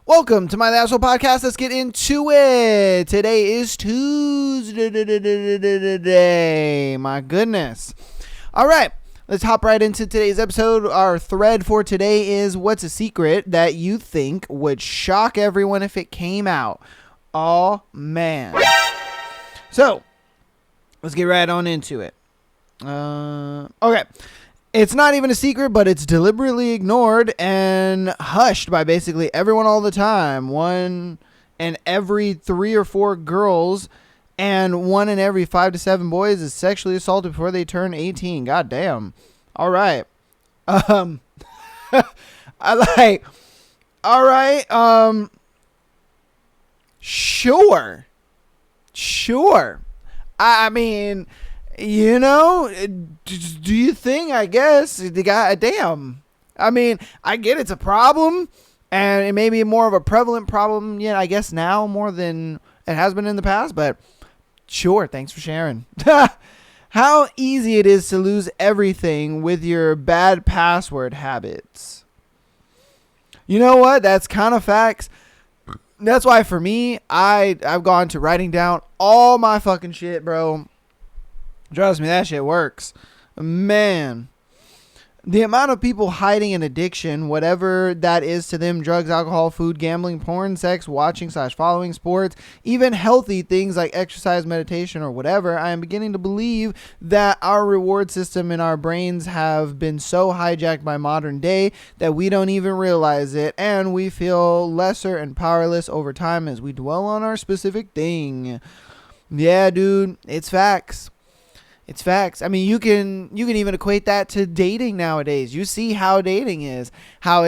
Welcome to my Asshole Podcast. Let's get into it. Today is Tuesday. My goodness. All right. Let's hop right into today's episode. Our thread for today is what's a secret that you think would shock everyone if it came out? Oh, man. So, let's get right on into it. Okay. It's not even a secret, but it's deliberately ignored and hushed by basically everyone all the time. 1 in every 3 or 4 girls and 1 in every 5 to 7 boys is sexually assaulted before they turn 18. God damn. All right. All right. Sure. I mean, you know, do you think, I guess, damn. I mean, I get it's a problem, and it may be more of a prevalent problem, I guess now more than it has been in the past, but sure, thanks for sharing. How easy it is to lose everything with your bad password habits. You know what? That's kind of facts. That's why for me, I've gone to writing down all my fucking shit, bro. Trust me, that shit works. Man, the amount of people hiding an addiction, whatever that is to them, drugs, alcohol, food, gambling, porn, sex, watching / following sports, even healthy things like exercise, meditation, or whatever, I am beginning to believe that our reward system in our brains have been so hijacked by modern day that we don't even realize it, and we feel lesser and powerless over time as we dwell on our specific thing. Yeah, dude, it's facts. It's facts. I mean, you can even equate that to dating nowadays. You see how dating is. How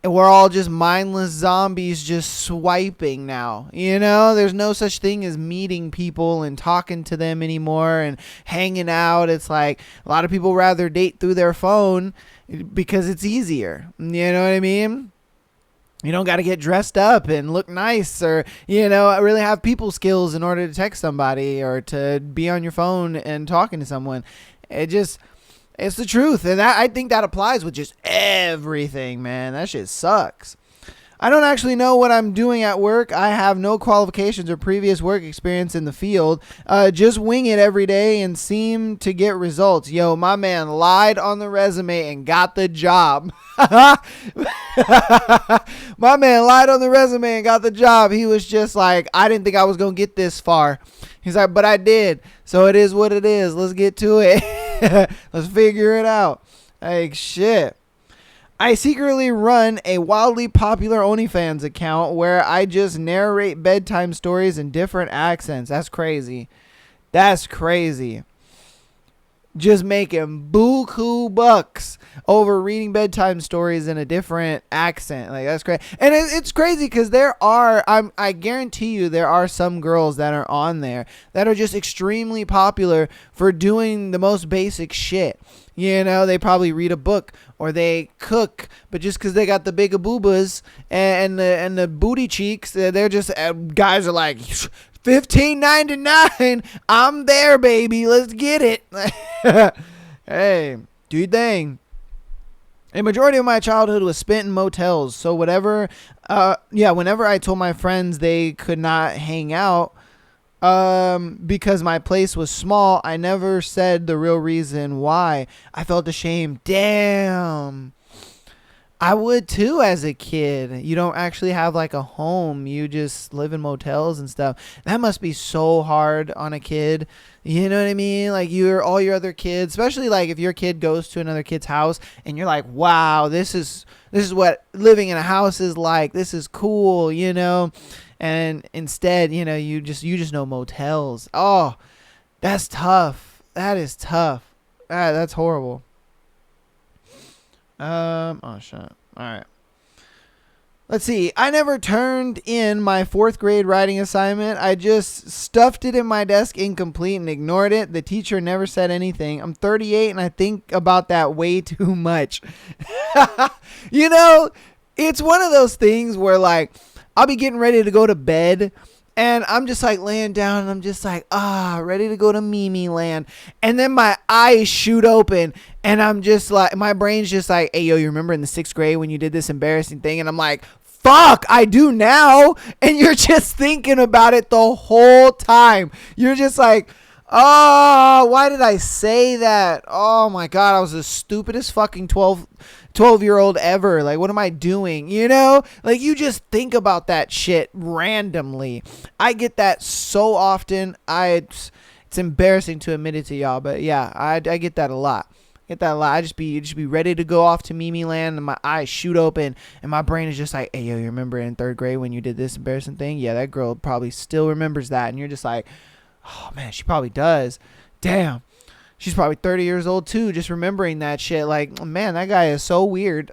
we're all just mindless zombies just swiping now. You know, there's no such thing as meeting people and talking to them anymore and hanging out. It's like a lot of people rather date through their phone because it's easier. You know what I mean? You don't got to get dressed up and look nice or, really have people skills in order to text somebody or to be on your phone and talking to someone. It's the truth. And I think that applies with just everything, man. That shit sucks. I don't actually know what I'm doing at work. I have no qualifications or previous work experience in the field. Just wing it every day and seem to get results. Yo, my man lied on the resume and got the job. My man lied on the resume and got the job. He was just like, I didn't think I was going to get this far. He's like, but I did. So it is what it is. Let's get to it. Let's figure it out. Like, shit. I secretly run a wildly popular OnlyFans account where I just narrate bedtime stories in different accents. That's crazy. Just making buku bucks over reading bedtime stories in a different accent. Like, that's crazy. And it's crazy because I guarantee you there are some girls that are on there that are just extremely popular for doing the most basic shit. They probably read a book or they cook, but just because they got the big boobas and the booty cheeks, they're just guys are like $15.99. I'm there, baby. Let's get it. Hey, do your thing. A majority of my childhood was spent in motels, so whenever I told my friends they could not hang out because my place was small, I never said the real reason why. I felt ashamed. Damn. I would too as a kid. You don't actually have like a home. You just live in motels and stuff. That must be so hard on a kid. You know what I mean? Like all your other kids, especially like if your kid goes to another kid's house and you're like, wow, this is what living in a house is like. This is cool, And instead, you just know motels. Oh, that's tough. That is tough. That's horrible. Oh shit. All right. Let's see. I never turned in my 4th grade writing assignment. I just stuffed it in my desk incomplete and ignored it. The teacher never said anything. I'm 38 and I think about that way too much. It's one of those things where like I'll be getting ready to go to bed And I'm just like laying down and I'm just like, ready to go to Mimi land. And then my eyes shoot open and I'm just like, my brain's just like, hey, yo, you remember in the 6th grade when you did this embarrassing thing? And I'm like, fuck, I do now. And you're just thinking about it the whole time. You're just like, oh, why did I say that? Oh my God, I was the stupidest fucking 12-year-old ever. Like, what am I doing? You know, like, you just think about that shit randomly. I get that so often. It's embarrassing to admit it to y'all, but yeah, I get that a lot. I just be ready to go off to Mimi land, and my eyes shoot open, and my brain is just like, hey, yo, you remember in 3rd grade when you did this embarrassing thing? Yeah, that girl probably still remembers that. And you're just like, oh man, she probably does. Damn. She's probably 30 years old too, just remembering that shit. Like, man, that guy is so weird.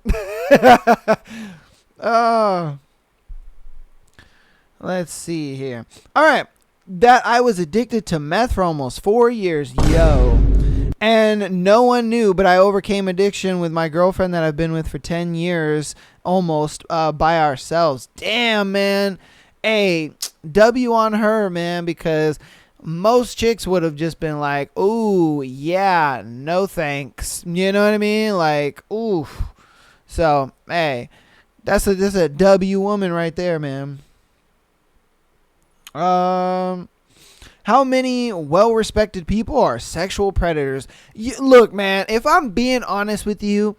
Let's see here. All right. That I was addicted to meth for almost 4 years. Yo. And no one knew, but I overcame addiction with my girlfriend that I've been with for 10 years almost by ourselves. Damn, man. Hey, W on her, man, because most chicks would have just been like, ooh, yeah, no thanks. You know what I mean? Like, ooh. So, hey, that's a W woman right there, man. How many well-respected people are sexual predators? Look, man, if I'm being honest with you,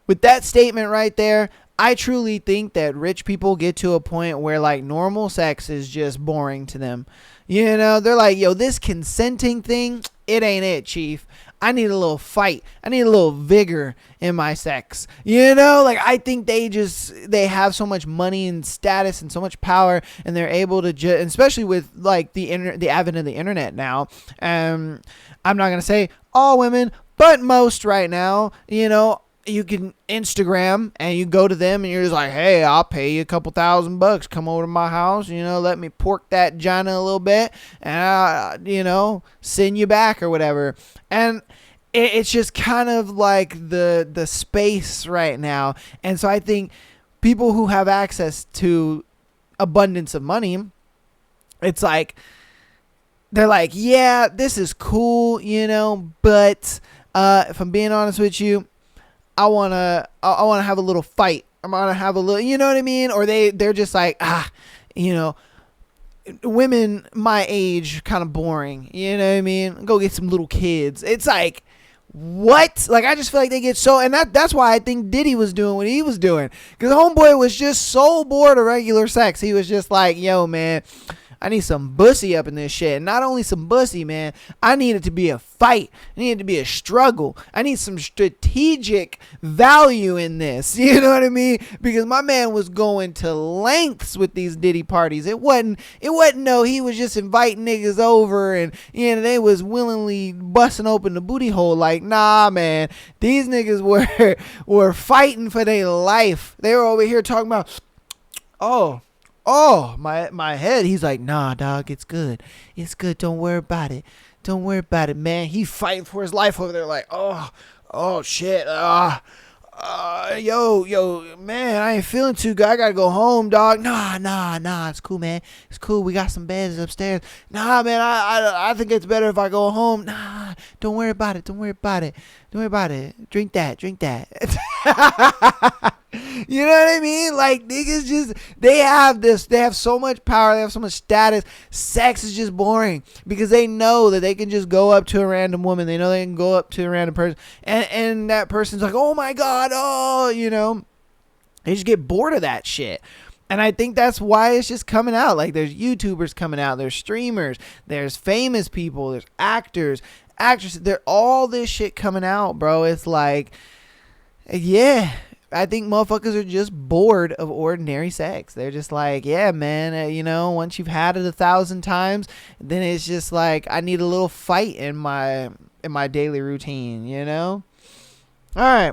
with that statement right there, I truly think that rich people get to a point where, like, normal sex is just boring to them. You know, they're like, yo, this consenting thing, it ain't it, chief. I need a little fight. I need a little vigor in my sex. You know, like, I think they have so much money and status and so much power, and they're able to especially with like the advent of the internet now. I'm not going to say all women, but most right now, you know, you can Instagram and you go to them and you're just like, hey, I'll pay you a couple $1,000. Come over to my house, you know, let me pork that vagina a little bit, and I'll, you know, send you back or whatever. And it's just kind of like the space right now. And so I think people who have access to abundance of money, it's like, they're like, yeah, this is cool, you know, but if I'm being honest with you, I wanna have a little fight. I'm gonna have a little, you know what I mean? Or they're just like, you know, women my age kind of boring. You know what I mean? Go get some little kids. It's like, what? Like, I just feel like they get so, and that's why I think Diddy was doing what he was doing, because homeboy was just so bored of regular sex. He was just like, yo, man, I need some bussy up in this shit. And not only some bussy, man, I need it to be a fight. I need it to be a struggle. I need some strategic value in this. You know what I mean? Because my man was going to lengths with these Diddy parties. It wasn't no, he was just inviting niggas over and, you know, they was willingly busting open the booty hole. Like, nah, man, these niggas were fighting for their life. They were over here talking about, my head. He's like, nah, dog, it's good. It's good. Don't worry about it. Don't worry about it, man. He fighting for his life over there. Like, oh, shit. Yo, man, I ain't feeling too good. I gotta go home, dog. Nah. It's cool, man. It's cool. We got some beds upstairs. Nah, man, I think it's better if I go home. Nah, don't worry about it. Don't worry about it. Drink that. You know what I mean? Like, niggas just, they have so much power, they have so much status. Sex is just boring because they know that they can just go up to a random woman. They know they can go up to a random person and that person's like, oh my God, you know, they just get bored of that shit. And I think that's why it's just coming out. Like, there's YouTubers coming out, there's streamers, there's famous people, there's actors, actresses, there's all this shit coming out, bro. It's like, yeah, I think motherfuckers are just bored of ordinary sex. They're just like, yeah, man, you know, once you've had it 1,000 times, then it's just like, I need a little fight in my daily routine, you know? All right.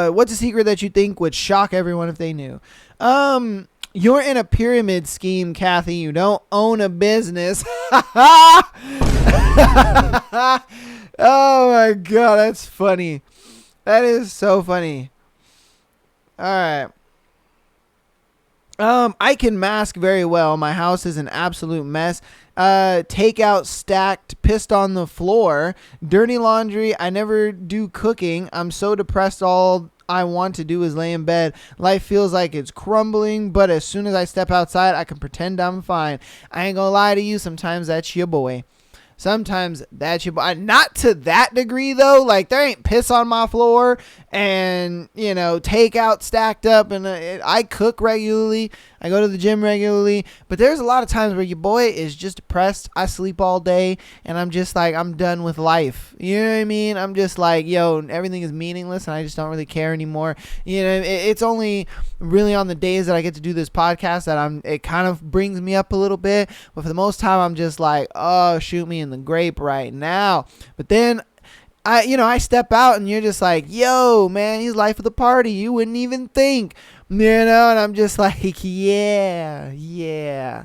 What's a secret that you think would shock everyone if they knew? You're in a pyramid scheme, Kathy. You don't own a business. Oh my God, that's funny. That is so funny. All right. I can mask very well. My house is an absolute mess. Takeout stacked, pissed on the floor, dirty laundry. I never do cooking. I'm so depressed all I want to do is lay in bed. Life feels like it's crumbling, but as soon as I step outside, I can pretend I'm fine. I ain't gonna lie to you, sometimes that's your boy. Sometimes that's your boy. Not to that degree, though. Like, there ain't piss on my floor and, takeout stacked up. And I cook regularly. I go to the gym regularly. But there's a lot of times where your boy is just depressed. I sleep all day. And I'm just like, I'm done with life. You know what I mean? I'm just like, everything is meaningless. And I just don't really care anymore. It's only really on the days that I get to do this podcast that it kind of brings me up a little bit. But for the most time, I'm just like, oh, shoot me in the grape right now. But then I step out and you're just like, yo, man, he's life of the party. You wouldn't even think, and I'm just like, yeah.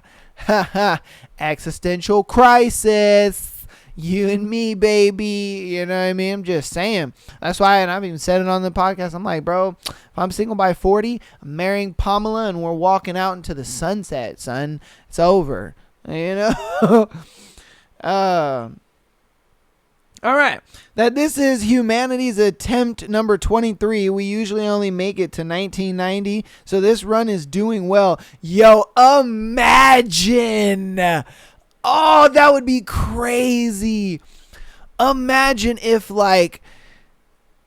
Existential crisis. You and me, baby. You know what I mean? I'm just saying. That's why, and I've even said it on the podcast. I'm like, bro, if I'm single by 40, I'm marrying Pamela and we're walking out into the sunset, son. It's over. All right. That this is humanity's attempt number 23. We usually only make it to 1990. So this run is doing well. Yo, imagine. Oh, that would be crazy. Imagine if like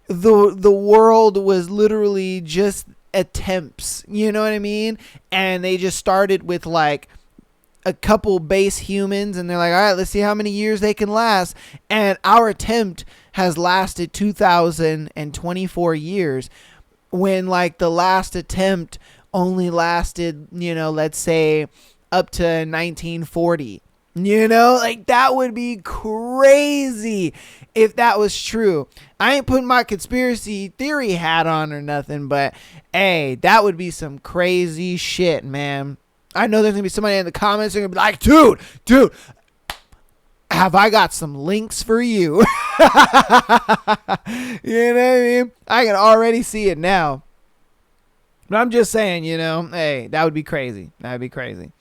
the world was literally just attempts. You know what I mean? And they just started with like a couple base humans and they're like, all right, let's see how many years they can last. And our attempt has lasted 2024 years when like the last attempt only lasted, let's say up to 1940. Like that would be crazy if that was true. I ain't putting my conspiracy theory hat on or nothing, but hey, that would be some crazy shit, man. I know there's going to be somebody in the comments who's going to be like, dude, have I got some links for you? You know what I mean? I can already see it now. But I'm just saying, hey, that would be crazy. That would be crazy.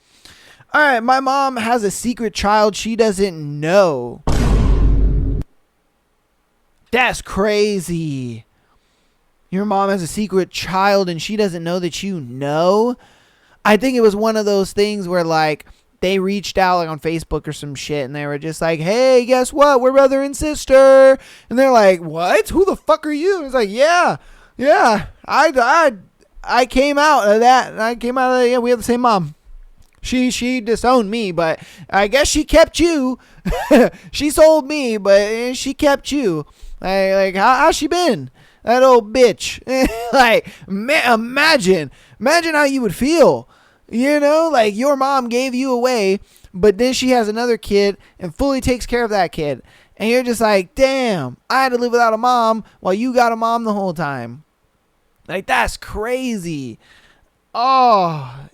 All right, my mom has a secret child she doesn't know. That's crazy. Your mom has a secret child and she doesn't know that you know? I think it was one of those things where like they reached out like on Facebook or some shit and they were just like, hey, guess what? We're brother and sister. And they're like, what? Who the fuck are you? And it's like, yeah. I came out of that. Yeah, we have the same mom. She disowned me, but I guess she kept you. She sold me, but she kept you. Like how's she been? That old bitch. Like, imagine how you would feel. Like your mom gave you away, but then she has another kid and fully takes care of that kid. And you're just like, damn, I had to live without a mom while you got a mom the whole time. Like, that's crazy. Oh.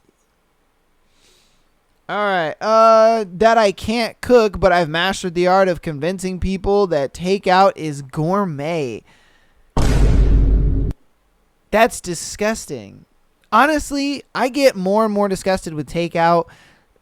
All right. That I can't cook, but I've mastered the art of convincing people that takeout is gourmet. That's disgusting. Honestly, I get more and more disgusted with takeout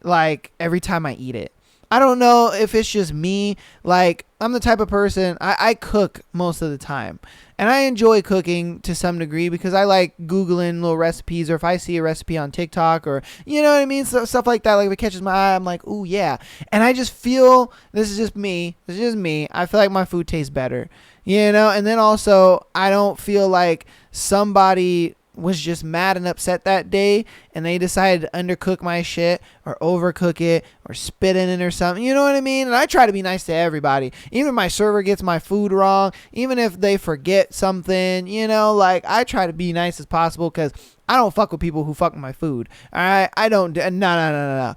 like every time I eat it. I don't know if it's just me. Like, I'm the type of person, I cook most of the time. And I enjoy cooking to some degree because I like Googling little recipes, or if I see a recipe on TikTok, or, you know what I mean? Stuff like that. Like, if it catches my eye, I'm like, ooh, yeah. And I just feel, this is just me. I feel like my food tastes better, And then also, I don't feel like somebody was just mad and upset that day and they decided to undercook my shit or overcook it or spit in it or something. You know what I mean? And I try to be nice to everybody. Even if my server gets my food wrong, even if they forget something, like I try to be nice as possible because I don't fuck with people who fuck with my food. All right? I don't. No.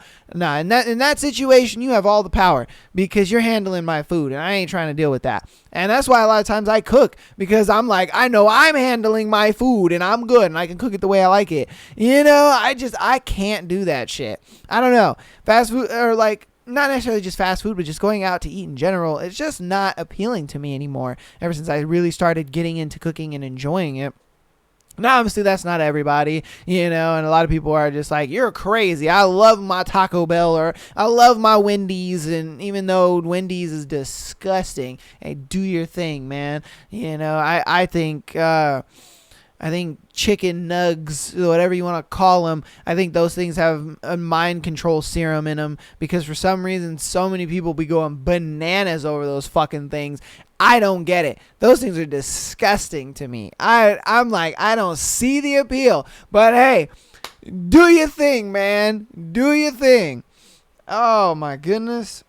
In that situation, you have all the power because you're handling my food and I ain't trying to deal with that. And that's why a lot of times I cook because I'm like, I know I'm handling my food and I'm good and I can cook it the way I like it. I can't do that shit. I don't know. Fast food, or like, not necessarily just fast food, but just going out to eat in general, it's just not appealing to me anymore ever since I really started getting into cooking and enjoying it. Now, obviously, that's not everybody, and a lot of people are just like, you're crazy. I love my Taco Bell, or I love my Wendy's, and even though Wendy's is disgusting, hey, do your thing, man. I think I think chicken nugs, whatever you want to call them, I think those things have a mind control serum in them because for some reason so many people be going bananas over those fucking things. I don't get it. Those things are disgusting to me. I'm like, I don't see the appeal. But hey, do your thing, man. Do your thing. Oh my goodness.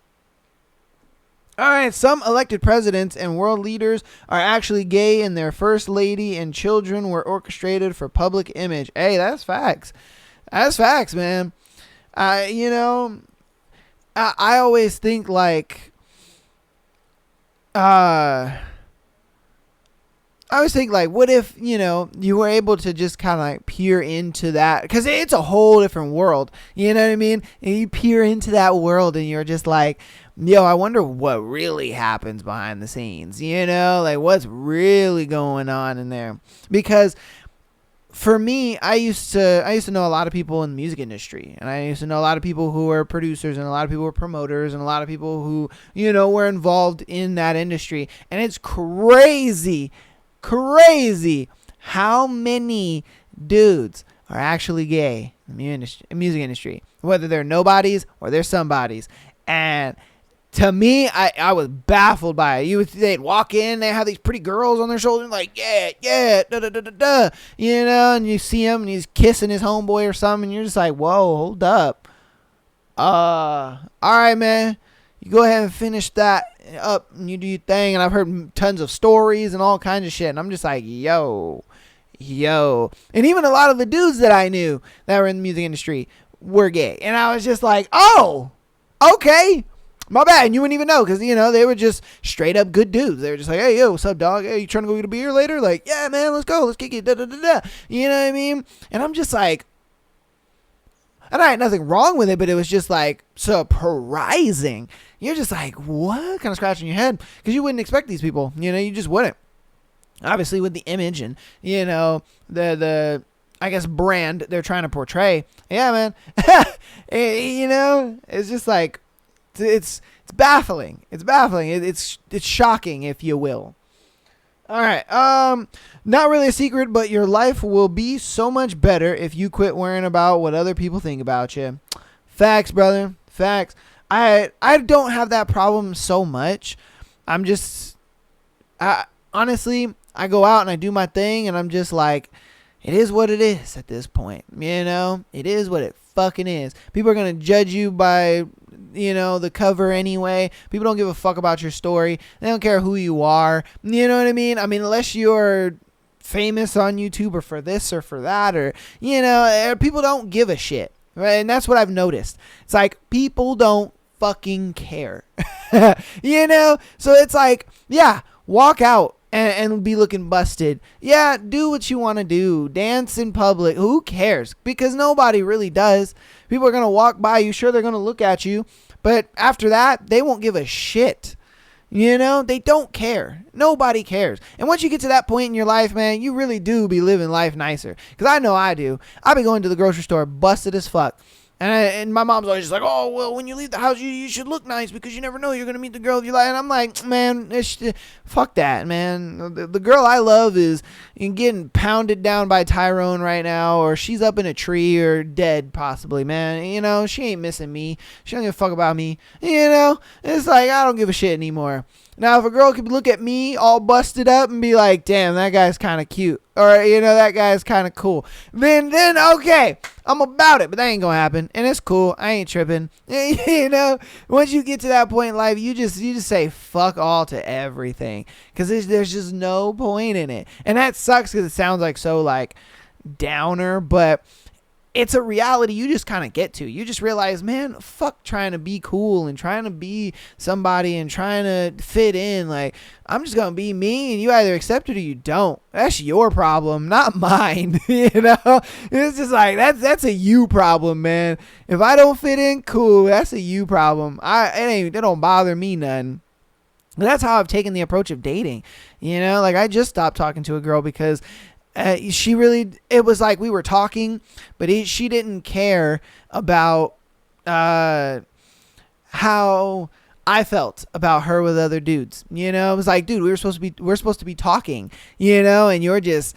All right, some elected presidents and world leaders are actually gay, and their first lady and children were orchestrated for public image. Hey, that's facts. That's facts, man. You know, I always think like, what if, you know, you were able to just kind of like peer into that? Because it's a whole different world. You know what I mean? And you peer into that world and you're just like, yo, I wonder what really happens behind the scenes. You know, like what's really going on in there? Because for me, I used to know a lot of people in the music industry, and I used to know a lot of people who were producers, and a lot of people were promoters, and a lot of people who, you know, were involved in that industry. And it's crazy how many dudes are actually gay in the music industry, whether they're nobodies or they're somebodies. And to me, I was baffled by it. They'd walk in, they have these pretty girls on their shoulders, like, yeah, da da da da da, you know, and you see him and he's kissing his homeboy or something, and you're just like, whoa, hold up. All right, man, you go ahead and finish that up and you do your thing. And I've heard tons of stories and all kinds of shit, and I'm just like, yo. And even a lot of the dudes that I knew that were in the music industry were gay, and I was just like, oh, okay. My bad. And you wouldn't even know because, you know, they were just straight up good dudes. They were just like, hey, yo, what's up, dog? Hey, you trying to go get a beer later? Like, yeah, man, let's go. Let's kick it. Da, da, da, da. You know what I mean? And I'm just like, and I had nothing wrong with it, but it was just like surprising. You're just like, what? Kind of scratching your head because you wouldn't expect these people. You know, you just wouldn't. Obviously, with the image and, you know, the I guess, brand they're trying to portray. Yeah, man. You know, it's just like, it's baffling. It's baffling. It's shocking, if you will. All right. Not really a secret, but your life will be so much better if you quit worrying about what other people think about you. Facts, brother. Facts. I don't have that problem so much. Honestly, I go out and I do my thing, and I'm just like, it is what it is at this point. You know, it is what it fucking is. People are going to judge you by, you know, the cover anyway. People don't give a fuck about your story. They don't care who you are. You know what I mean? I mean, unless you're famous on YouTube or for this or for that, or, you know, people don't give a shit. Right? And that's what I've noticed. It's like people don't fucking care. You know? So it's like, yeah, walk out and be looking busted. Yeah, do what you want to do. Dance in public. Who cares? Because nobody really does. People are going to walk by you. Sure, they're going to look at you. But after that, they won't give a shit. You know, they don't care. Nobody cares. And once you get to that point in your life, man, you really do be living life nicer. Because I know I do. I be going to the grocery store busted as fuck. And my mom's always just like, oh, well, when you leave the house, you should look nice because you never know you're going to meet the girl of your life. And I'm like, man, fuck that, man. The girl I love is getting pounded down by Tyrone right now, or she's up in a tree or dead possibly, man. You know, she ain't missing me. She don't give a fuck about me. You know, it's like, I don't give a shit anymore. Now, if a girl could look at me all busted up and be like, damn, that guy's kind of cute, or, you know, that guy's kind of cool, then okay, I'm about it. But that ain't gonna happen, and it's cool. I ain't tripping. You know, once you get to that point in life, you just say fuck all to everything, because there's just no point in it. And that sucks because it sounds like so like downer, but it's a reality you just kind of get to. You just realize, man, fuck trying to be cool and trying to be somebody and trying to fit in. Like, I'm just going to be me, and you either accept it or you don't. That's your problem, not mine. You know? It's just like, that's a you problem, man. If I don't fit in, cool. That's a you problem. It don't bother me none. But that's how I've taken the approach of dating. You know, like, I just stopped talking to a girl because it was like we were talking, but she didn't care about how I felt about her with other dudes. You know, it was like, dude, we're supposed to be talking, you know, and you're just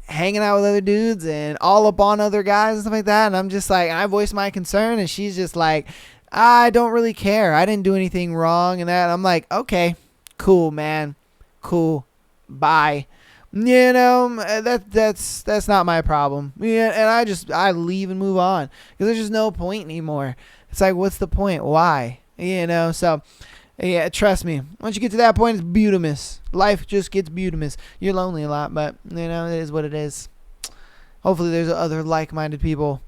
hanging out with other dudes and all up on other guys and stuff like that. And I'm just like, and I voice my concern, and she's just like, I don't really care. I didn't do anything wrong and that. And I'm like, okay, cool, man. Cool. Bye. You know, that's not my problem. Yeah, and I leave and move on because there's just no point anymore. It's like, what's the point? Why? You know, so yeah, trust me. Once you get to that point, it's beautimous. Life just gets beautimous. You're lonely a lot, but you know, it is what it is. Hopefully there's other like-minded people.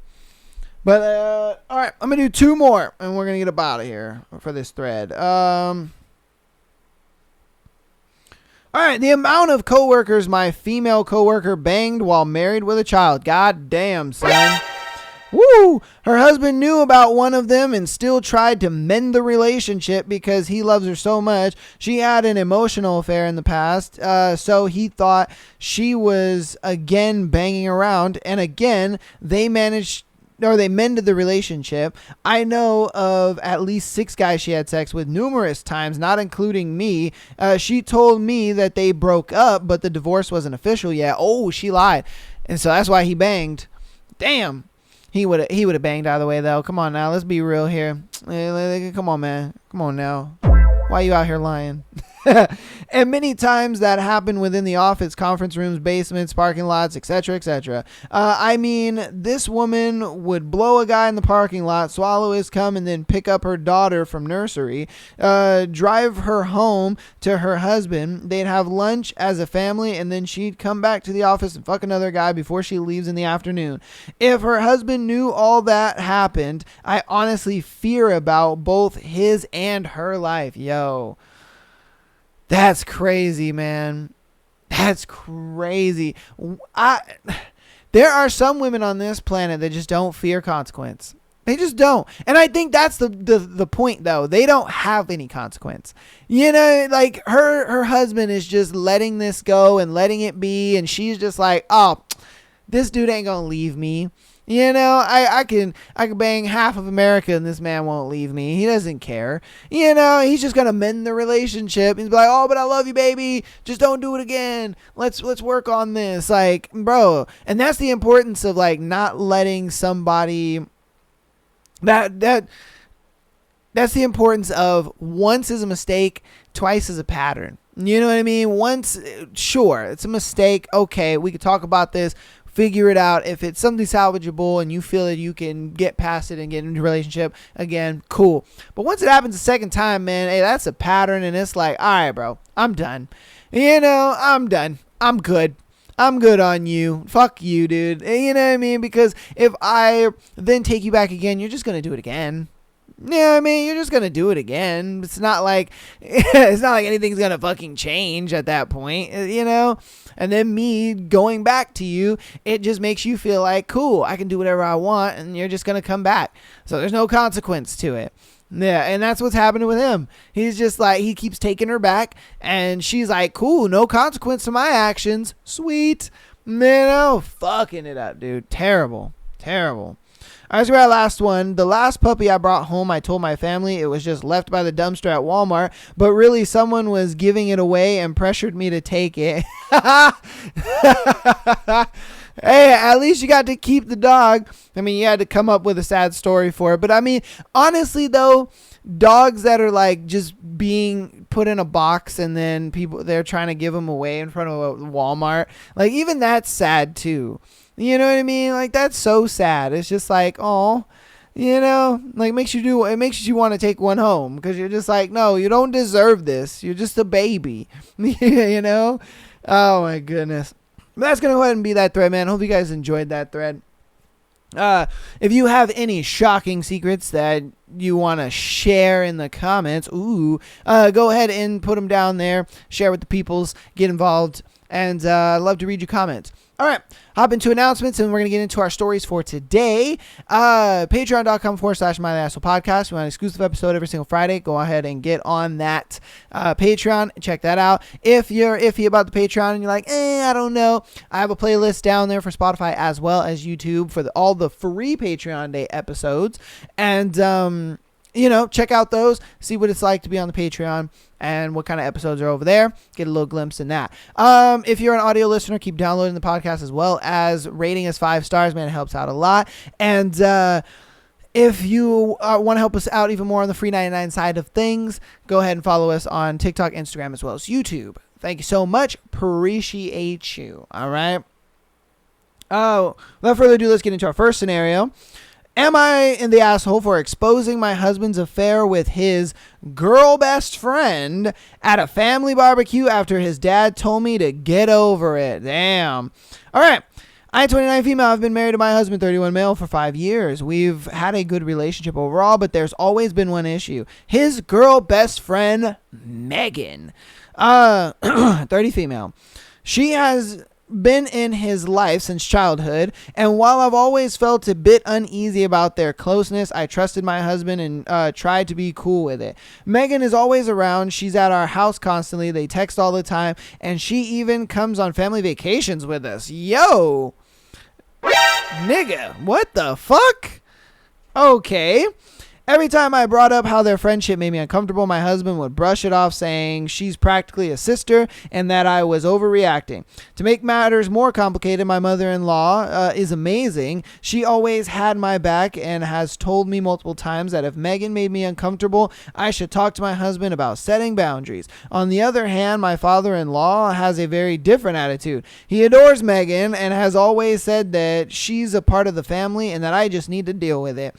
But all right, I'm gonna do 2 more, and we're gonna get up out of here for this thread. All right, the amount of coworkers my female coworker banged while married with a child. God damn, son. Woo! Her husband knew about one of them and still tried to mend the relationship because he loves her so much. She had an emotional affair in the past, so he thought she was again banging around, and again they mended the relationship. I know of at least 6 guys she had sex with numerous times, not including me. She told me that they broke up, but the divorce wasn't official yet. Oh, she lied. And so that's why he banged. Damn. He would have banged out of the way, though. Come on now. Let's be real here. Come on, man. Come on now. Why are you out here lying? And many times that happened within the office, conference rooms, basements, parking lots, etc., etc. I mean, this woman would blow a guy in the parking lot, swallow his cum, and then pick up her daughter from nursery, drive her home to her husband. They'd have lunch as a family, and then she'd come back to the office and fuck another guy before she leaves in the afternoon. If her husband knew all that happened, I honestly fear about both his and her life. Yo. That's crazy, man. That's crazy. There are some women on this planet that just don't fear consequence. They just don't. And I think that's the point, though. They don't have any consequence. You know, like her husband is just letting this go and letting it be. And she's just like, oh, this dude ain't going to leave me. You know, I can bang half of America and this man won't leave me. He doesn't care. You know, he's just gonna mend the relationship. He's like, oh, but I love you, baby. Just don't do it again. Let's work on this. Like, bro. And that's the importance of like not letting somebody that's the importance of once is a mistake, twice is a pattern. You know what I mean? Once, sure, it's a mistake. Okay, we could talk about this. Figure it out. If it's something salvageable and you feel that you can get past it and get into a relationship again, cool. But once it happens a second time, man, hey, that's a pattern, and it's like, all right, bro, I'm done. You know, I'm done. I'm good. I'm good on you. Fuck you, dude. You know what I mean? Because if I then take you back again, you're just going to do it again. Yeah, I mean, you're just gonna do it again. It's not like anything's gonna fucking change at that point, you know. And then me going back to you, it just makes you feel like, cool, I can do whatever I want, and you're just gonna come back. So there's no consequence to it. Yeah, and that's what's happening with him. He's just like, he keeps taking her back, and she's like, cool, no consequence to my actions. Sweet, man, oh, fucking it up, dude. Terrible. All right, so our last one. The last puppy I brought home, I told my family it was just left by the dumpster at Walmart, but really someone was giving it away and pressured me to take it. Hey, at least you got to keep the dog. I mean, you had to come up with a sad story for it. But I mean, honestly, though, dogs that are like just being put in a box and then they're trying to give them away in front of a Walmart, like even that's sad too. You know what I mean? Like, that's so sad. It's just like, oh, you know, like it makes you want to take one home because you're just like, no, you don't deserve this. You're just a baby, you know? Oh my goodness. But that's going to go ahead and be that thread, man. Hope you guys enjoyed that thread. If you have any shocking secrets that you want to share in the comments, go ahead and put them down there. Share with the peoples. Get involved. And I'd love to read your comments. All right, hop into announcements, and we're going to get into our stories for today. Patreon.com/MyLastPodcast. We want an exclusive episode every single Friday. Go ahead and get on that Patreon. Check that out. If you're iffy about the Patreon and you're like, I don't know, I have a playlist down there for Spotify as well as YouTube for all the free Patreon Day episodes. And check out those, see what it's like to be on the Patreon and what kind of episodes are over there. Get a little glimpse in that. If you're an audio listener, keep downloading the podcast as well as rating us 5 stars, man. It helps out a lot. And if you want to help us out even more on the free 99 side of things, go ahead and follow us on TikTok, Instagram, as well as YouTube. Thank you so much. Appreciate you. All right. Oh, without further ado, let's get into our first scenario. Am I in the asshole for exposing my husband's affair with his girl best friend at a family barbecue after his dad told me to get over it? Damn. All right. I'm 29 female. I've been married to my husband, 31 male, for 5 years. We've had a good relationship overall, but there's always been one issue. His girl best friend, Megan, 30 female. She has been in his life since childhood, and while I've always felt a bit uneasy about their closeness, I trusted my husband and tried to be cool with it. Megan is always around. She's at our house constantly. They text all the time, and she even comes on family vacations with us. Yo, nigga, what the fuck? Okay. Every time I brought up how their friendship made me uncomfortable, my husband would brush it off, saying she's practically a sister and that I was overreacting. To make matters more complicated, my mother-in-law is amazing. She always had my back and has told me multiple times that if Megan made me uncomfortable, I should talk to my husband about setting boundaries. On the other hand, my father-in-law has a very different attitude. He adores Megan and has always said that she's a part of the family and that I just need to deal with it.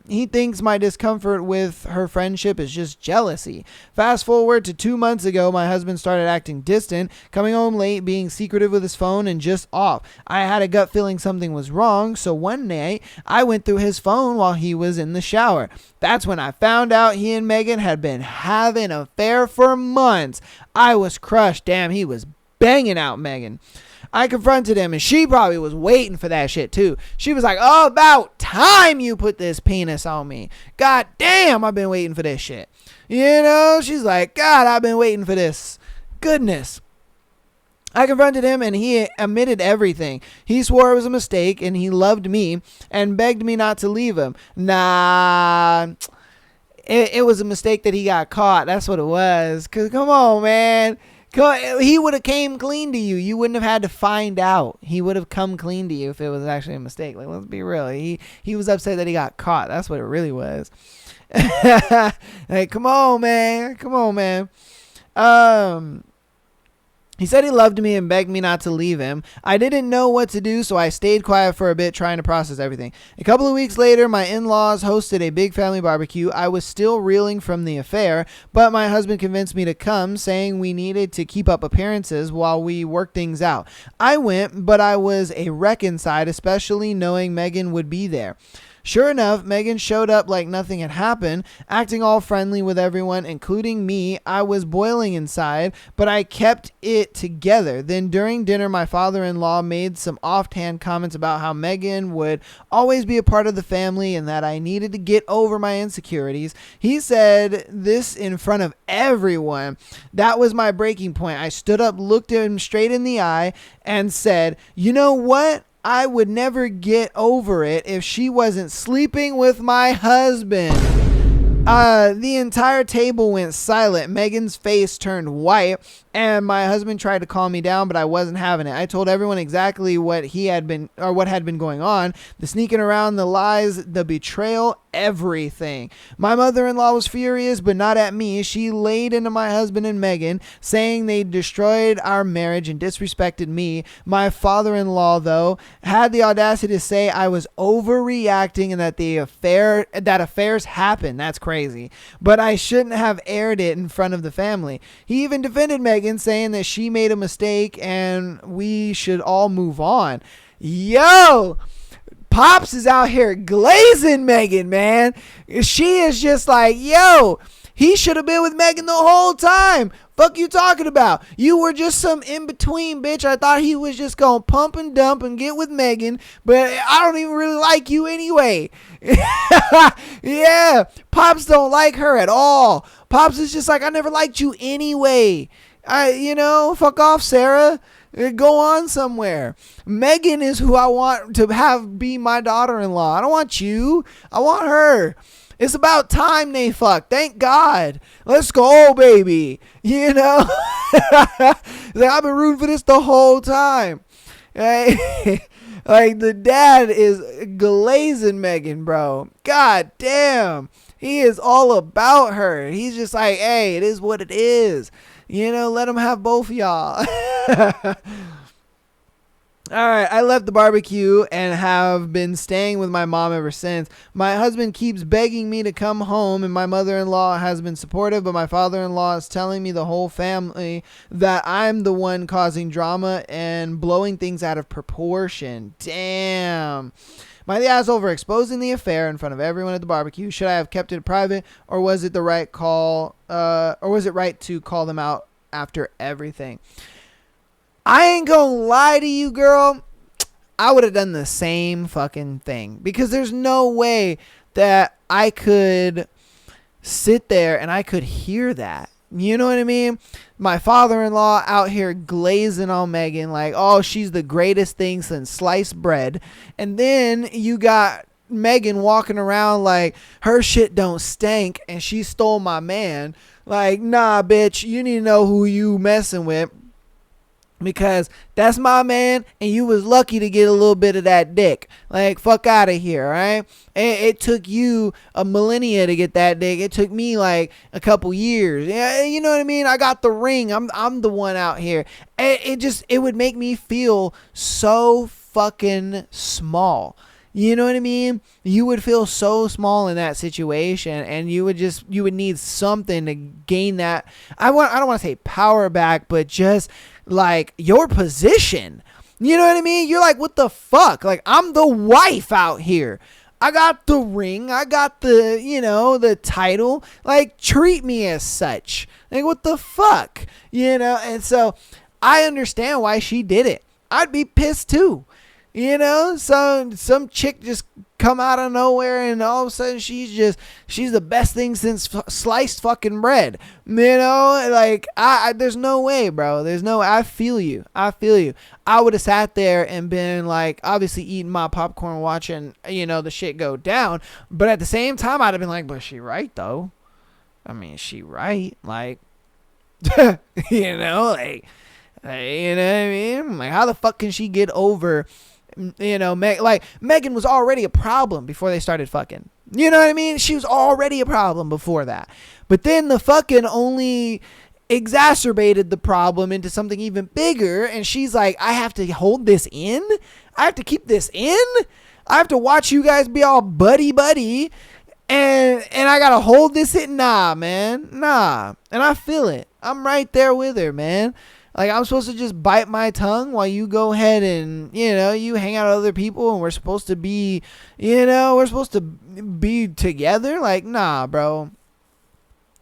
He thinks my discomfort with her friendship is just jealousy. Fast forward to 2 months ago, my husband started acting distant, coming home late, being secretive with his phone, and just off. I had a gut feeling something was wrong, so one night I went through his phone while he was in the shower. That's when I found out he and Megan had been having an affair for months. I was crushed. Damn, he was banging out Megan. I confronted him, and she probably was waiting for that shit too. She was like, oh, about time you put this penis on me. God damn, I've been waiting for this shit. She's like, God, I've been waiting for this. Goodness. I confronted him, and he admitted everything. He swore it was a mistake, and he loved me and begged me not to leave him. Nah, it was a mistake that he got caught. That's what it was. Because come on, man. He would have came clean to you. You wouldn't have had to find out. He would have come clean to you if it was actually a mistake. Like, let's be real. He was upset that he got caught. That's what it really was. Like, come on, man. Come on, man. He said he loved me and begged me not to leave him. I didn't know what to do, so I stayed quiet for a bit, trying to process everything. A couple of weeks later, my in-laws hosted a big family barbecue. I was still reeling from the affair, but my husband convinced me to come, saying we needed to keep up appearances while we worked things out. I went, but I was a wreck inside, especially knowing Megan would be there. Sure enough, Megan showed up like nothing had happened, acting all friendly with everyone, including me. I was boiling inside, but I kept it together. Then during dinner, my father-in-law made some offhand comments about how Megan would always be a part of the family and that I needed to get over my insecurities. He said this in front of everyone. That was my breaking point. I stood up, looked him straight in the eye, and said, you know what? I would never get over it if she wasn't sleeping with my husband. The entire table went silent. Megan's face turned white, and my husband tried to calm me down, but I wasn't having it. I told everyone exactly what had been going on, the sneaking around, the lies, the betrayal, everything. My mother-in-law was furious, but not at me. She laid into my husband and Megan, saying they destroyed our marriage and disrespected me. My father-in-law, though, had the audacity to say I was overreacting and that affairs happen. That's crazy. But I shouldn't have aired it in front of the family. He even defended Megan, saying that she made a mistake and we should all move on. Yo! Pops is out here glazing Megan, man. She is just like, yo, he should have been with Megan the whole time. Fuck you talking about? You were just some in-between, bitch. I thought he was just gonna pump and dump and get with Megan, but I don't even really like you anyway. Yeah, Pops don't like her at all. Pops is just like, I never liked you anyway. Fuck off, Sarah. Go on somewhere. Megan is who I want to have be my daughter-in-law. I don't want you. I want her. It's about time they fuck. Thank God. Let's go, baby. You know? Like, I've been rooting for this the whole time. Like, the dad is glazing Megan, bro. God damn. He is all about her. He's just like, hey, it is what it is. You know, let him have both of y'all. All right, I left the barbecue and have been staying with my mom ever since. My husband keeps begging me to come home, and my mother-in-law has been supportive, but my father-in-law is telling me the whole family that I'm the one causing drama and blowing things out of proportion. Damn. My asshole for exposing the affair in front of everyone at the barbecue. Should I have kept it private, or was it the right call? Or was it right to call them out after everything? I ain't gonna lie to you, girl. I would have done the same fucking thing, because there's no way that I could sit there and I could hear that. You know what I mean? My father-in-law out here glazing on Megan like, oh, she's the greatest thing since sliced bread. And then you got Megan walking around like her shit don't stank and she stole my man. Like, nah, bitch, you need to know who you messing with, because that's my man and you was lucky to get a little bit of that dick. Like, fuck out of here, right? It took you a millennia to get that dick. It took me like a couple years. Yeah, you know what I mean? I got the ring. I'm the one out here. It would make me feel so fucking small. You know what I mean? You would feel so small in that situation, and you would need something to gain that. I don't want to say power back, but just like your position. You know what I mean? You're like, what the fuck? Like, I'm the wife out here. I got the ring. I got the, the title. Like, treat me as such. Like, what the fuck? And so I understand why she did it. I'd be pissed too. Some chick just come out of nowhere and all of a sudden she's the best thing since sliced fucking bread. Like, there's no way, bro. I feel you. I would have sat there and been like, obviously eating my popcorn, watching, the shit go down. But at the same time, I'd have been like, but she right though. I mean, she right. Like, like, you know what I mean? Like, how the fuck can she get over, Megan was already a problem before they started fucking. You know what I mean? She was already a problem before that. But then the fucking only exacerbated the problem into something even bigger. And she's like, I have to hold this in? I have to keep this in? I have to watch you guys be all buddy. And I gotta hold this in? Nah, man. Nah. And I feel it. I'm right there with her, man. Like, I'm supposed to just bite my tongue while you go ahead and, you hang out with other people and we're supposed to be, together? Like, nah, bro.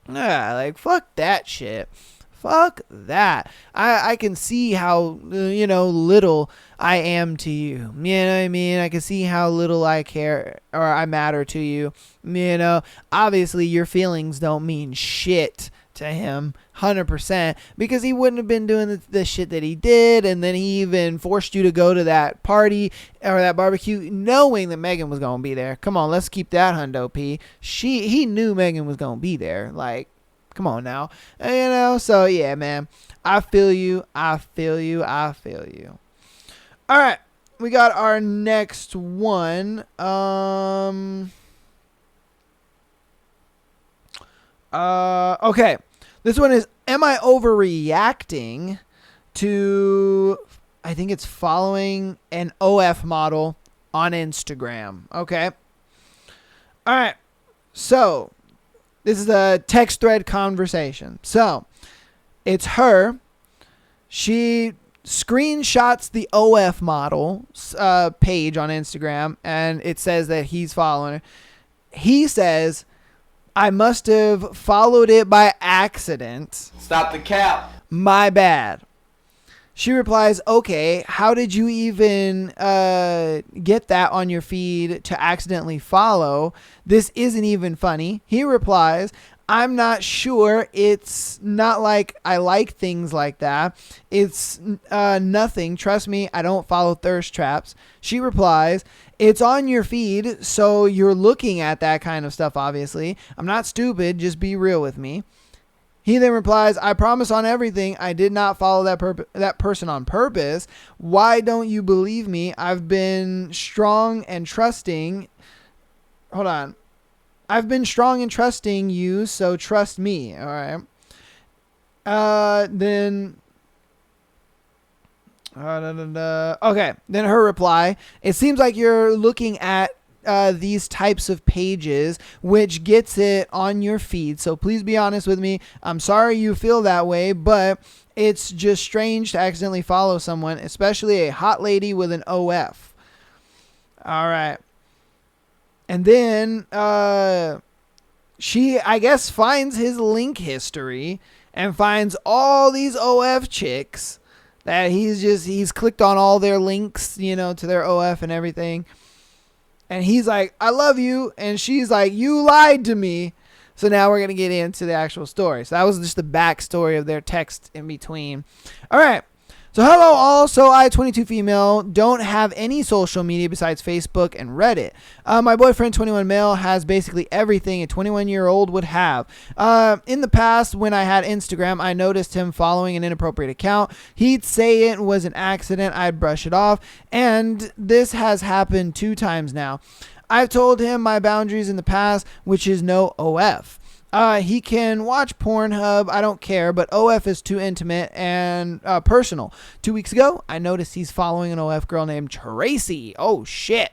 Nah, like, fuck that shit. Fuck that. I can see how, little I am to you. You know what I mean? I can see how little I care or I matter to you. Obviously your feelings don't mean shit to him 100%, because he wouldn't have been doing the shit that he did, and then he even forced you to go to that party or that barbecue knowing that Megan was gonna be there. Come on, let's keep that hundo P. He knew Megan was gonna be there. Like, come on now. So yeah, man, I feel you. All right, we got our next one. Okay. This one is, am I overreacting to, I think it's following an OF model on Instagram. Okay. All right. So this is a text thread conversation. So it's her. She screenshots the OF model page on Instagram, and it says that he's following her. He says, I must have followed it by accident. Stop the cap. My bad. She replies, okay, how did you even get that on your feed to accidentally follow? This isn't even funny. He replies, I'm not sure. It's not like I like things like that. It's nothing. Trust me, I don't follow thirst traps. She replies, it's on your feed, so you're looking at that kind of stuff, obviously. I'm not stupid. Just be real with me. He then replies, I promise on everything, I did not follow that person on purpose. Why don't you believe me? I've been strong and trusting. Hold on. I've been strong and trusting you, so trust me. All right. Okay. Then her reply. It seems like you're looking at these types of pages, which gets it on your feed. So please be honest with me. I'm sorry you feel that way, but it's just strange to accidentally follow someone, especially a hot lady with an OF. All right. And then she, I guess, finds his link history and finds all these OF chicks that he's clicked on all their links, to their OF and everything. And he's like, I love you. And she's like, you lied to me. So now we're going to get into the actual story. So that was just the backstory of their text in between. All right. So hello all. So I, 22 female, don't have any social media besides Facebook and Reddit. My boyfriend, 21 male, has basically everything a 21-year-old would have. In the past, when I had Instagram, I noticed him following an inappropriate account. He'd say it was an accident. I'd brush it off. And this has happened 2 times now. I've told him my boundaries in the past, which is no OF. He can watch Pornhub. I don't care, but OF is too intimate and personal. 2 weeks ago, I noticed he's following an OF girl named Tracy. Oh, shit.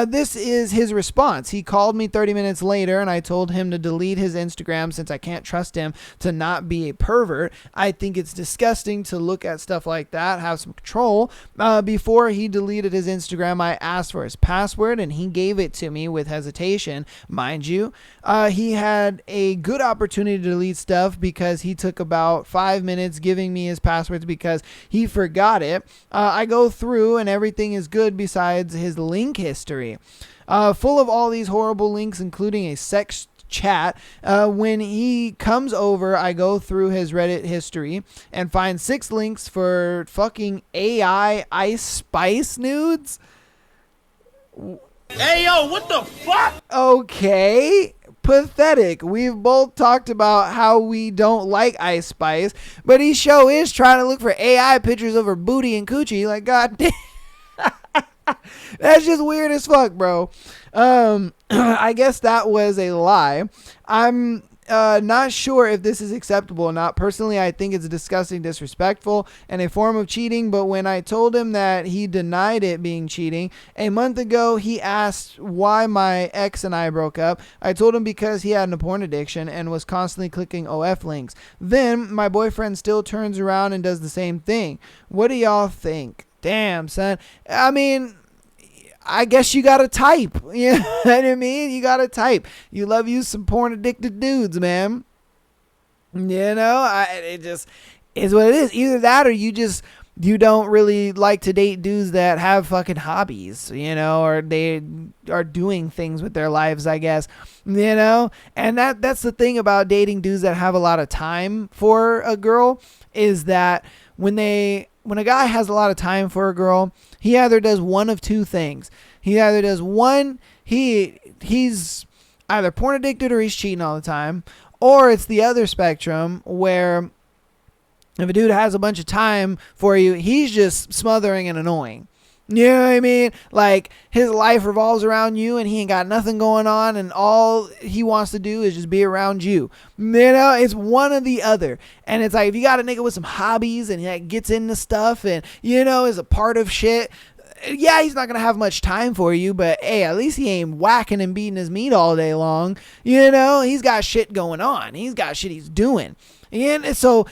This is his response. He called me 30 minutes later, and I told him to delete his Instagram since I can't trust him to not be a pervert. I think it's disgusting to look at stuff like that, have some control. Before he deleted his Instagram, I asked for his password, and he gave it to me with hesitation. Mind you, he had a good opportunity to delete stuff because he took about 5 minutes giving me his passwords because he forgot it. I go through, and everything is good besides his link history. Full of all these horrible links, including a sex chat. When he comes over, I go through his Reddit history and find 6 links for fucking AI Ice Spice nudes. Hey, yo, what the fuck? Okay. Pathetic. We've both talked about how we don't like Ice Spice, but he show is trying to look for AI pictures of her booty and coochie. Like, god damn. That's just weird as fuck, bro. I guess that was a lie. I'm not sure if this is acceptable or not. Personally, I think it's disgusting, disrespectful, and a form of cheating. But when I told him that, he denied it being cheating. A month ago, he asked why my ex and I broke up. I told him because he had a porn addiction and was constantly clicking OF links. Then my boyfriend still turns around and does the same thing. What do y'all think? Damn, son. I mean, I guess you gotta type. You know what I mean? You gotta type. You love you some porn addicted dudes, man. It just is what it is. Either that or you don't really like to date dudes that have fucking hobbies, or they are doing things with their lives, I guess, and that's the thing about dating dudes that have a lot of time for a girl is that when a guy has a lot of time for a girl, he either does one of 2 things. He either does one, he's either porn addicted or he's cheating all the time, or it's the other spectrum where if a dude has a bunch of time for you, he's just smothering and annoying. You know what I mean? Like, his life revolves around you and he ain't got nothing going on and all he wants to do is just be around you. It's one or the other. And it's like, if you got a nigga with some hobbies and he gets into stuff and, is a part of shit, yeah, he's not going to have much time for you, but hey, at least he ain't whacking and beating his meat all day long. He's got shit going on. He's got shit he's doing. And so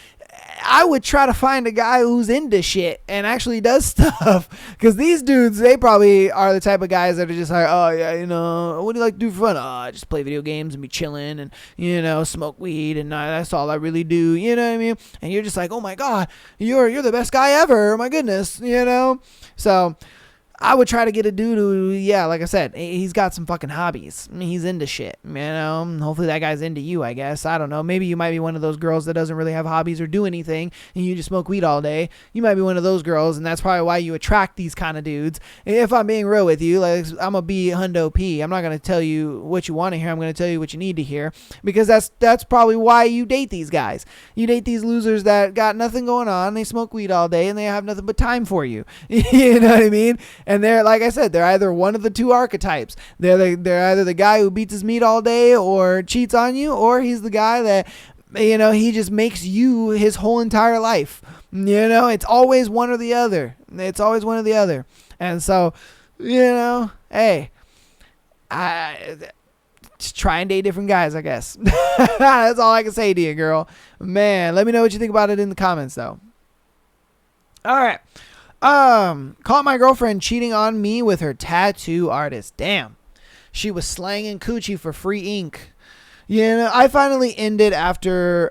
I would try to find a guy who's into shit and actually does stuff, because these dudes, they probably are the type of guys that are just like, oh yeah, what do you like to do for fun? I just play video games and be chilling and smoke weed and that's all I really do. You know what I mean? And you're just like, oh my god, you're the best guy ever. My goodness, So I would try to get a dude who, yeah, like I said, he's got some fucking hobbies. I mean, he's into shit, you know. Hopefully that guy's into you, I guess. I don't know. Maybe you might be one of those girls that doesn't really have hobbies or do anything, and you just smoke weed all day. You might be one of those girls, and that's probably why you attract these kind of dudes. If I'm being real with you, like, I'm gonna be hundo P. I'm not gonna tell you what you want to hear. I'm gonna tell you what you need to hear, because that's probably why you date these guys. You date these losers that got nothing going on. They smoke weed all day, and they have nothing but time for you. You know what I mean? And they're, like I said, they're either one of the two archetypes. They're either the guy who beats his meat all day or cheats on you, or he's the guy that, you know, he just makes you his whole entire life. You know, it's always one or the other. It's always one or the other. And so, you know, hey, just try and date different guys, I guess. That's all I can say to you, girl. Man, let me know what you think about it in the comments, though. All right. Caught my girlfriend cheating on me with her tattoo artist. Damn. She was slanging coochie for free ink. You know, I finally ended after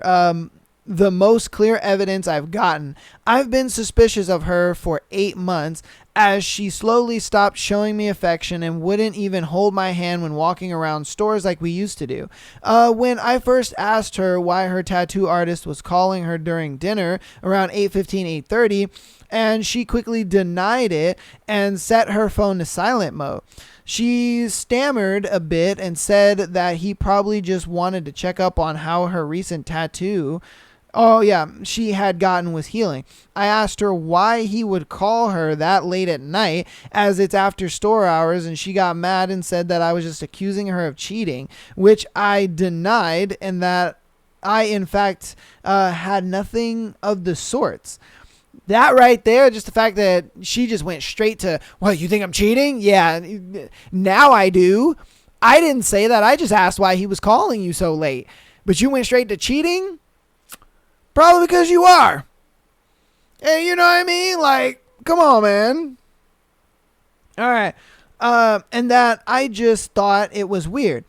the most clear evidence I've gotten. I've been suspicious of her for 8 months as she slowly stopped showing me affection and wouldn't even hold my hand when walking around stores like we used to do. When I first asked her why her tattoo artist was calling her during dinner around 8:15, 8:30, and she quickly denied it and set her phone to silent mode. She stammered a bit and said that he probably just wanted to check up on how her recent tattoo she had gotten was healing. I asked her why he would call her that late at night as it's after store hours, and she got mad and said that I was just accusing her of cheating, which I denied, and that I in fact had nothing of the sorts. That right there, just the fact that she just went straight to, well, you think I'm cheating? Yeah, now I do. I didn't say that. I just asked why he was calling you so late. But you went straight to cheating? Probably because you are. And you know what I mean? Like, come on, man. All right. And that I just thought it was weird.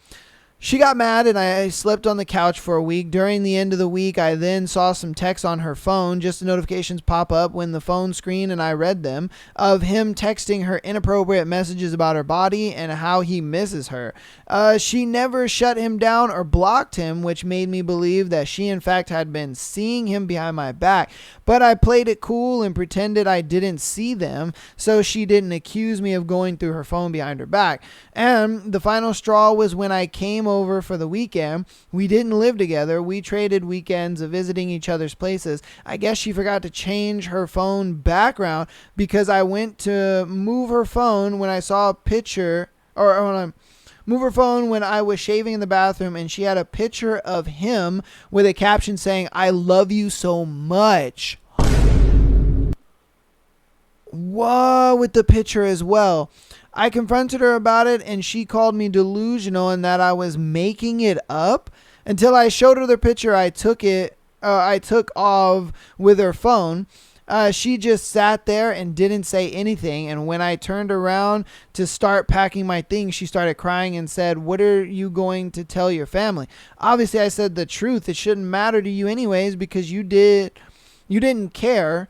She got mad and I slept on the couch for a week. During the end of the week, I then saw some texts on her phone, just the notifications pop up when the phone screen, and I read them, of him texting her inappropriate messages about her body and how he misses her. She never shut him down or blocked him, which made me believe that she in fact had been seeing him behind my back. But I played it cool and pretended I didn't see them, so she didn't accuse me of going through her phone behind her back. And the final straw was when I came over for the weekend. We didn't live together. We traded weekends of visiting each other's places. I guess she forgot to change her phone background because I went to move her phone when I saw a picture, or when I move her phone when I was shaving in the bathroom, and she had a picture of him with a caption saying, "I love you so much." Whoa, with the picture as well. I confronted her about it, and she called me delusional and that I was making it up. Until I showed her the picture I took of with her phone. She just sat there and didn't say anything. And when I turned around to start packing my things, she started crying and said, "What are you going to tell your family?" Obviously, I said the truth. It shouldn't matter to you anyways because you didn't care.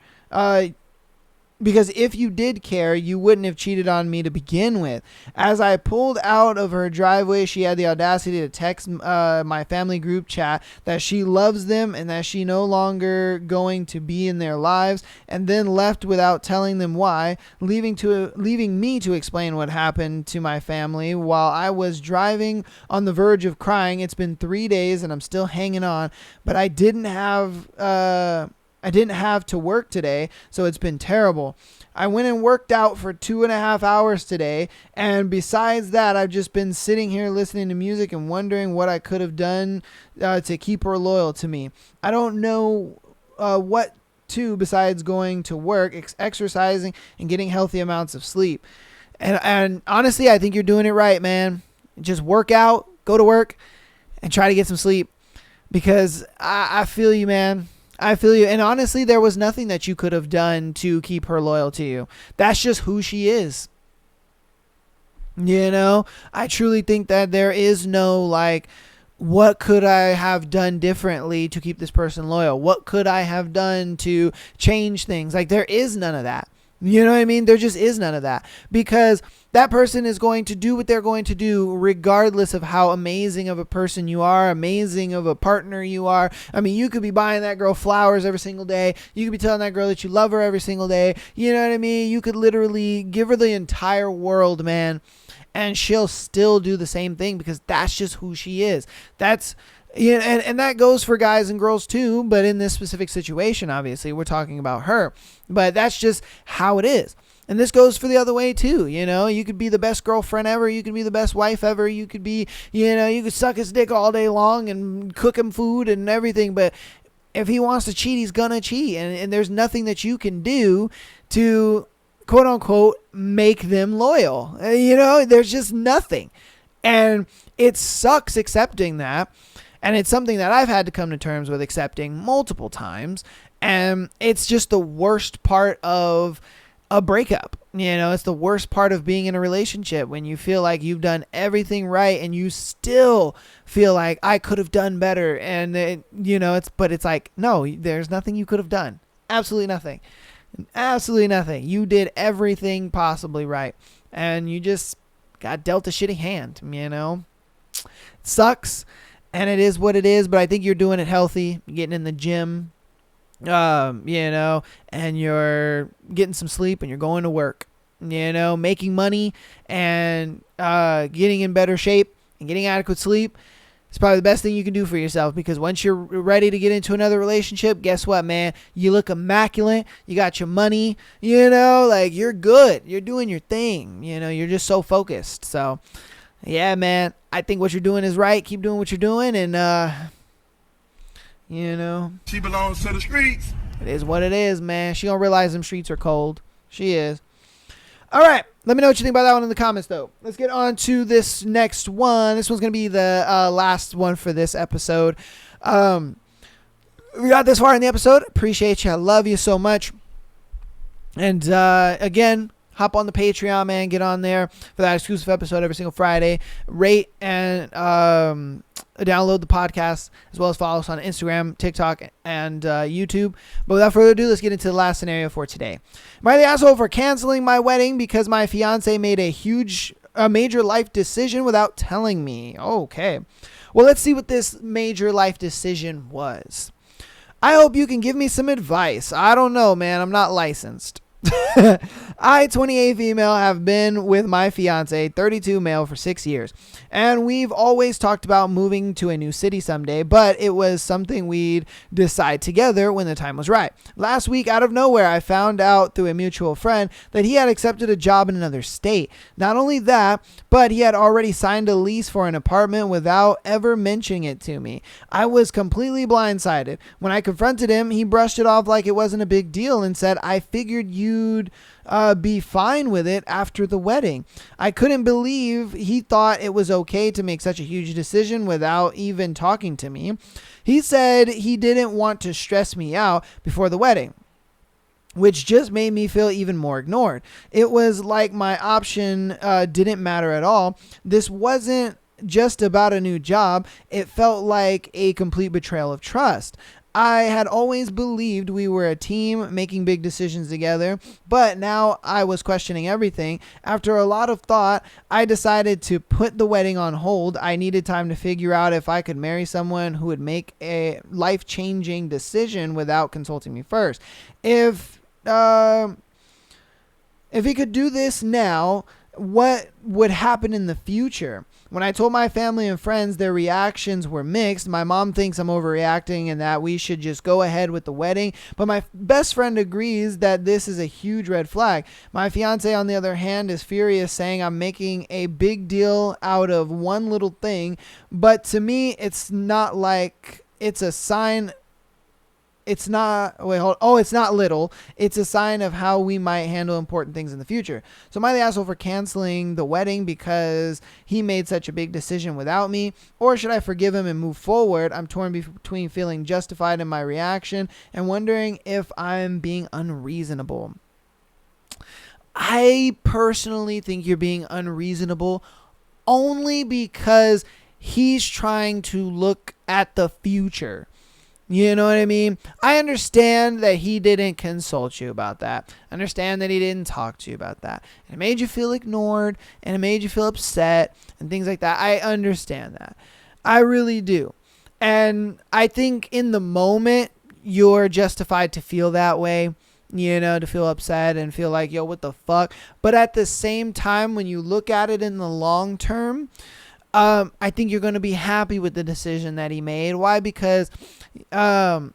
Because if you did care, you wouldn't have cheated on me to begin with. As I pulled out of her driveway, she had the audacity to text my family group chat that she loves them and that she no longer going to be in their lives, and then left without telling them why, leaving me to explain what happened to my family while I was driving on the verge of crying. It's been 3 days and I'm still hanging on, but I didn't have to work today, so it's been terrible. I went and worked out for 2.5 hours today, and besides that, I've just been sitting here listening to music and wondering what I could have done to keep her loyal to me. I don't know what to besides going to work, exercising, and getting healthy amounts of sleep. And honestly, I think you're doing it right, man. Just work out, go to work, and try to get some sleep, because I feel you, man. I feel you. And honestly, there was nothing that you could have done to keep her loyal to you. That's just who she is. You know, I truly think that there is no, like, what could I have done differently to keep this person loyal? What could I have done to change things? Like, there is none of that. You know what I mean? There just is none of that, because that person is going to do what they're going to do regardless of how amazing of a person you are, amazing of a partner you are. I mean, you could be buying that girl flowers every single day. You could be telling that girl that you love her every single day. You know what I mean? You could literally give her the entire world, man, and she'll still do the same thing, because that's just who she is. That's, yeah, and that goes for guys and girls too, but in this specific situation, obviously, we're talking about her. But that's just how it is. And this goes for the other way too. You know, you could be the best girlfriend ever. You could be the best wife ever. You could be, you know, you could suck his dick all day long and cook him food and everything. But if he wants to cheat, he's going to cheat. And there's nothing that you can do to, quote unquote, make them loyal. You know, there's just nothing. And it sucks accepting that. And it's something that I've had to come to terms with accepting multiple times. And it's just the worst part of a breakup. You know, it's the worst part of being in a relationship, when you feel like you've done everything right and you still feel like I could have done better. And you know, it's like, no, there's nothing you could have done. Absolutely nothing. Absolutely nothing. You did everything possibly right. And you just got dealt a shitty hand, you know. It sucks. And it is what it is, but I think you're doing it healthy. You're getting in the gym, you know, and you're getting some sleep, and you're going to work, you know, making money and getting in better shape and getting adequate sleep. It's probably the best thing you can do for yourself, because once you're ready to get into another relationship, guess what, man? You look immaculate. You got your money, you know, like you're good. You're doing your thing, you know, you're just so focused. So, yeah, man, I think what you're doing is right. Keep doing what you're doing, and, you know. She belongs to the streets. It is what it is, man. She gonna realize them streets are cold. She is. All right. Let me know what you think about that one in the comments, though. Let's get on to this next one. This one's going to be the last one for this episode. We got this far in the episode. Appreciate you. I love you so much. And, again, hop on the Patreon, man. Get on there for that exclusive episode every single Friday. Rate and download the podcast, as well as follow us on Instagram, TikTok, and YouTube. But without further ado, let's get into the last scenario for today. Am I the asshole for canceling my wedding because my fiance made a major life decision without telling me? Okay. Well, let's see what this major life decision was. I hope you can give me some advice. I don't know, man. I'm not licensed. I, 28 female, have been with my fiance, 32 male, for 6 years, and we've always talked about moving to a new city someday, but it was something we'd decide together when the time was right. Last week, out of nowhere, I found out through a mutual friend that he had accepted a job in another state. Not only that, but he had already signed a lease for an apartment without ever mentioning it to me. I was completely blindsided. When I confronted him, he brushed it off like it wasn't a big deal and said, I figured you'd be fine with it after the wedding. I couldn't believe he thought it was okay to make such a huge decision without even talking to me. He said he didn't want to stress me out before the wedding, which just made me feel even more ignored. It was like my option didn't matter at all. This wasn't just about a new job. It felt like a complete betrayal of trust. I had always believed we were a team making big decisions together, but now I was questioning everything. After a lot of thought, I decided to put the wedding on hold. I needed time to figure out if I could marry someone who would make a life-changing decision without consulting me first. If he could do this now, what would happen in the future? When I told my family and friends, their reactions were mixed. My mom thinks I'm overreacting and that we should just go ahead with the wedding. But my best friend agrees that this is a huge red flag. My fiance, on the other hand, is furious, saying I'm making a big deal out of one little thing. But to me, it's not like it's a sign. It's not little. It's a sign of how we might handle important things in the future. So am I the asshole for canceling the wedding because he made such a big decision without me? Or should I forgive him and move forward? I'm torn between feeling justified in my reaction and wondering if I'm being unreasonable. I personally think you're being unreasonable only because he's trying to look at the future. You know what I mean? I understand that he didn't consult you about that. I understand that he didn't talk to you about that. And it made you feel ignored and it made you feel upset and things like that. I understand that. I really do. And I think in the moment, you're justified to feel that way, to feel upset and feel like, yo, what the fuck? But at the same time, when you look at it in the long term, I think you're going to be happy with the decision that he made. Why? Because, I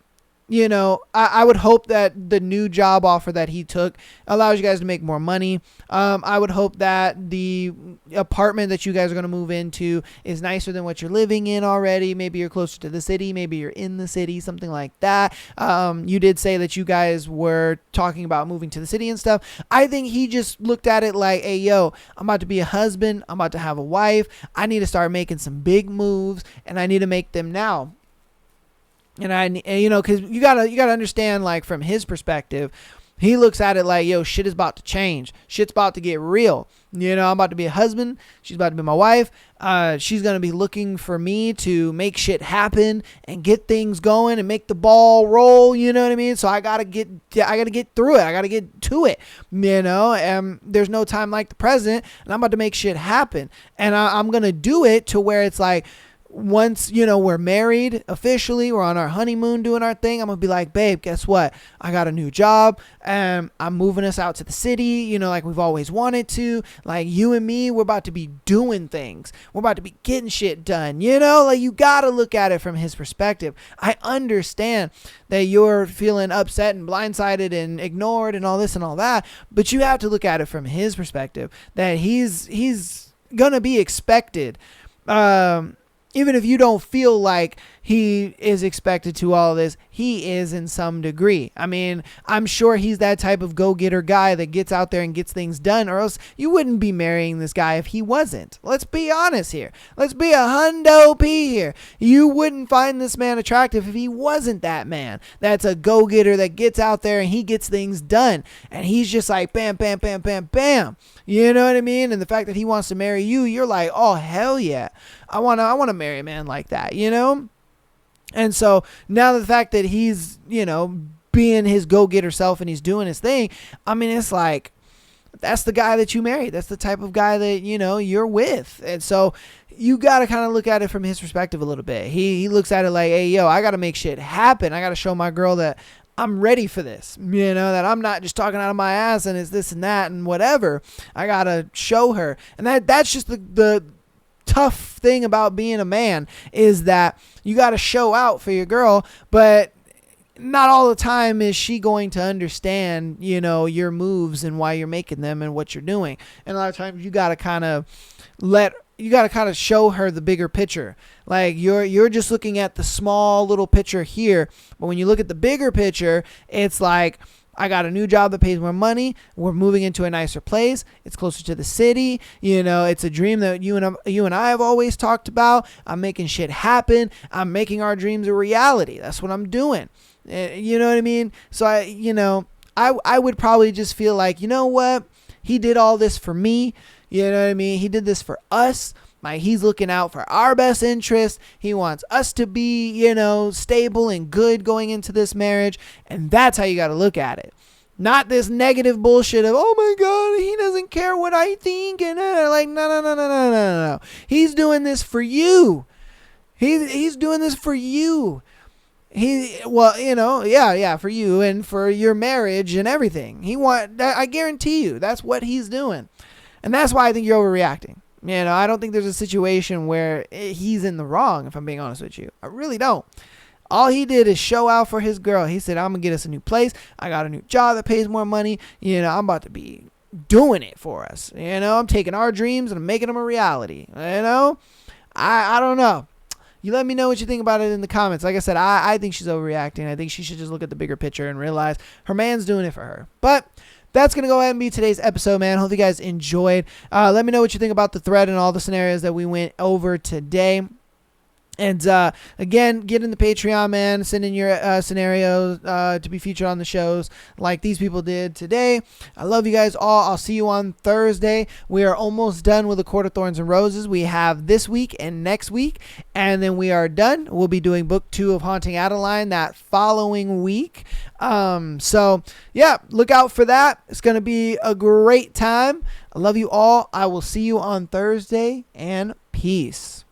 would hope that the new job offer that he took allows you guys to make more money. I would hope that the apartment that you guys are going to move into is nicer than what you're living in already. Maybe you're closer to the city. Maybe you're in the city, something like that. You did say that you guys were talking about moving to the city and stuff. I think he just looked at it like, hey, yo, I'm about to be a husband. I'm about to have a wife. I need to start making some big moves and I need to make them now. And because you gotta understand, like, from his perspective, he looks at it like, yo, shit is about to change. Shit's about to get real. I'm about to be a husband. She's about to be my wife. She's going to be looking for me to make shit happen and get things going and make the ball roll. You know what I mean? So I got to get through it. I got to get to it, and there's no time like the present, and I'm about to make shit happen. And I'm going to do it to where it's like, once, we're married officially, we're on our honeymoon doing our thing, I'm going to be like, babe, guess what? I got a new job and I'm moving us out to the city, like we've always wanted to. Like, you and me, we're about to be doing things. We're about to be getting shit done. Like, you got to look at it from his perspective. I understand that you're feeling upset and blindsided and ignored and all this and all that, but you have to look at it from his perspective, that he's going to be expected. Even if you don't feel like he is expected to all this, he is in some degree. I mean, I'm sure he's that type of go-getter guy that gets out there and gets things done, or else you wouldn't be marrying this guy if he wasn't. Let's be honest here. Let's be a hundo P here. You wouldn't find this man attractive if he wasn't that man. That's a go-getter that gets out there and he gets things done. And he's just like, bam, bam, bam, bam, bam. You know what I mean? And the fact that he wants to marry you, you're like, oh, hell yeah. I want to marry a man like that, And so now the fact that he's, being his go-getter self and he's doing his thing, I mean, it's like, that's the guy that you married. That's the type of guy that, you're with. And so you got to kind of look at it from his perspective a little bit. He looks at it like, hey, yo, I got to make shit happen. I got to show my girl that I'm ready for this, that I'm not just talking out of my ass and it's this and that and whatever. I got to show her. And that's just the tough thing about being a man, is that you got to show out for your girl, but not all the time is she going to understand, your moves and why you're making them and what you're doing. And a lot of times you got to kind of show her the bigger picture. Like, you're just looking at the small little picture here, but when you look at the bigger picture, it's like, I got a new job that pays more money. We're moving into a nicer place. It's closer to the city. It's a dream that you and I have always talked about. I'm making shit happen. I'm making our dreams a reality. That's what I'm doing. You know what I mean? So I would probably just feel like, you know what? He did all this for me. You know what I mean? He did this for us. Like, he's looking out for our best interest. He wants us to be, stable and good going into this marriage. And that's how you got to look at it. Not this negative bullshit of, oh my God, he doesn't care what I think. And no. He's doing this for you. He's doing this for you. For you and for your marriage and everything. I guarantee you, that's what he's doing. And that's why I think you're overreacting. I don't think there's a situation where he's in the wrong, if I'm being honest with you. I really don't. All he did is show out for his girl. He said, I'm going to get us a new place. I got a new job that pays more money. I'm about to be doing it for us. I'm taking our dreams and I'm making them a reality. I don't know. You let me know what you think about it in the comments. Like I said, I think she's overreacting. I think she should just look at the bigger picture and realize her man's doing it for her. But that's going to go ahead and be today's episode, man. Hope you guys enjoyed. Let me know what you think about the thread and all the scenarios that we went over today. And again, get in the Patreon, man. Send in your scenarios to be featured on the shows like these people did today. I love you guys all. I'll see you on Thursday. We are almost done with A Court of Thorns and Roses. We have this week and next week, and then we are done. We'll be doing book 2 of Haunting Adeline that following week. So yeah, look out for that. It's going to be a great time. I love you all. I will see you on Thursday, and peace.